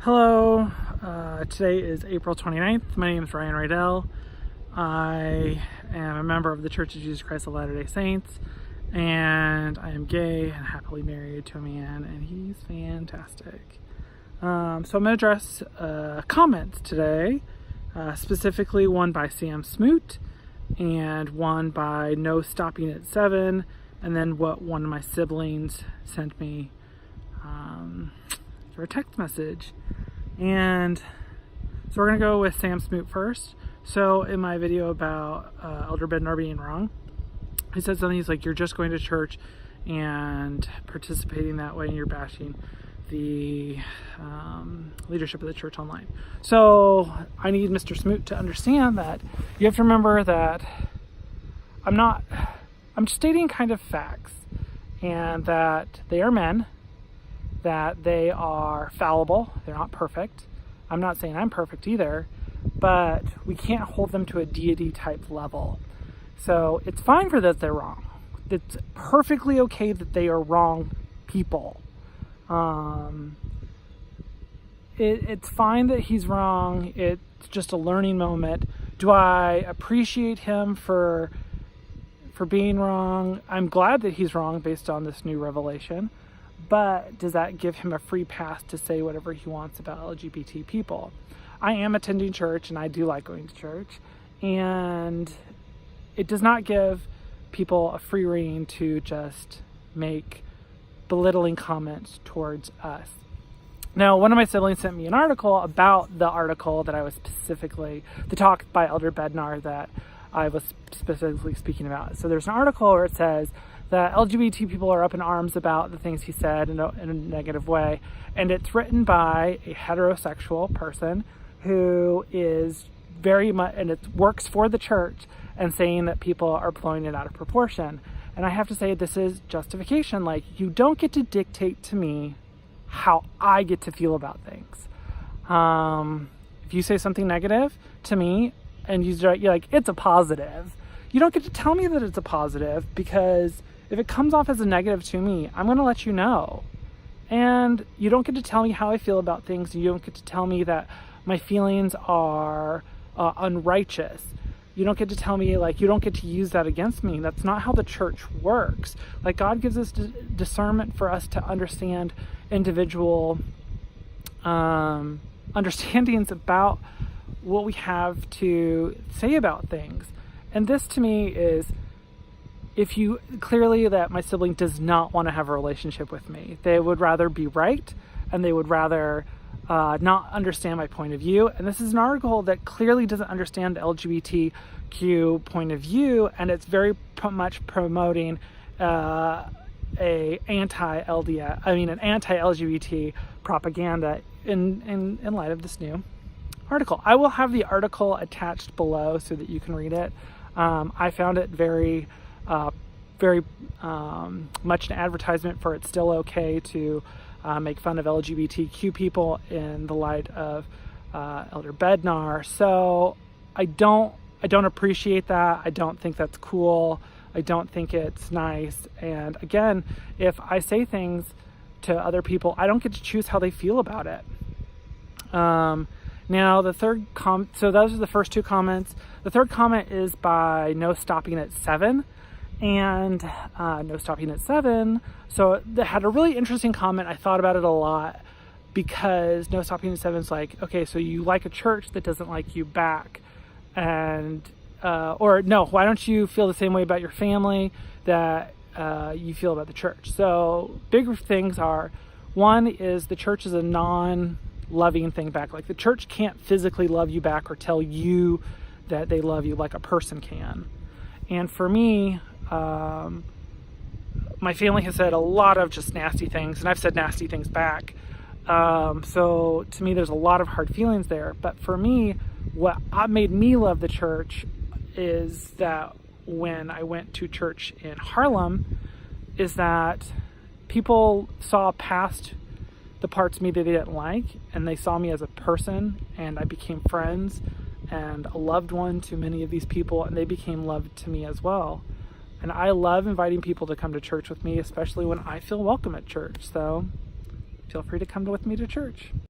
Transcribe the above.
Hello, today is April 29th. My name is Ryan Rydell. I am a member of the Church of Jesus Christ of Latter-day Saints, and I am gay and happily married to a man, and he's fantastic. So I'm going to address comments today, specifically one by Sam Smoot and one by No Stopping at 7, and then what one of my siblings sent me for a text message. And so we're going to go with Sam Smoot first. So in my video about Elder Bednar being wrong, he said something, he's like, you're just going to church and participating that way and you're bashing the leadership of the church online. So I need Mr. Smoot to understand that you have to remember that I'm stating kind of facts, and that they are men, that they are fallible, they're not perfect. I'm not saying I'm perfect either, but we can't hold them to a deity type level. So it's fine for that they're wrong. It's perfectly okay that they are wrong people. It's fine that he's wrong. It's just a learning moment. Do I appreciate him for being wrong? I'm glad that he's wrong based on this new revelation. But does that give him a free pass to say whatever he wants about LGBT people? I am attending church, and I do like going to church. And it does not give people a free rein to just make belittling comments towards us. Now, one of my siblings sent me an article about the article that I was the talk by Elder Bednar that I was specifically speaking about. So there's an article where it says that LGBT people are up in arms about the things he said in a negative way. And it's written by a heterosexual person who is very much, and it works for the church, and saying that people are blowing it out of proportion. And I have to say, this is justification. Like, you don't get to dictate to me how I get to feel about things. If you say something negative to me and you're like, it's a positive, you don't get to tell me that it's a positive, because if it comes off as a negative to me, I'm going to let you know. And you don't get to tell me how I feel about things. You don't get to tell me that my feelings are unrighteous. You don't get to tell me, you don't get to use that against me. That's not how the church works. God gives us discernment for us to understand individual understandings about what we have to say about things. And this to me is, clearly that my sibling does not want to have a relationship with me. They would rather be right, and they would rather not understand my point of view. And this is an article that clearly doesn't understand the LGBTQ point of view, and it's very much promoting an anti-LGBT propaganda in light of this new article. I will have the article attached below so that you can read it. I found it very much an advertisement for it's still okay to make fun of LGBTQ people in the light of Elder Bednar. So I don't appreciate that. I don't think that's cool. I don't think it's nice. And again, if I say things to other people, I don't get to choose how they feel about it. Now the third so those are the first two comments. The third comment is by No Stopping at 7. And No Stopping at 7, so they had a really interesting comment. I thought about it a lot, because No Stopping at 7 is like, okay, so you like a church that doesn't like you back, and or no, why don't you feel the same way about your family that you feel about the church? So bigger things are, one is the church is a non-loving thing back. The church can't physically love you back or tell you that they love you like a person can. And for me, my family has said a lot of just nasty things, and I've said nasty things back. So to me, there's a lot of hard feelings there. But for me, what made me love the church is that when I went to church in Harlem, is that people saw past the parts of me that they didn't like, and they saw me as a person, and I became friends and a loved one to many of these people, and they became loved to me as well. And I love inviting people to come to church with me, especially when I feel welcome at church. So feel free to come with me to church.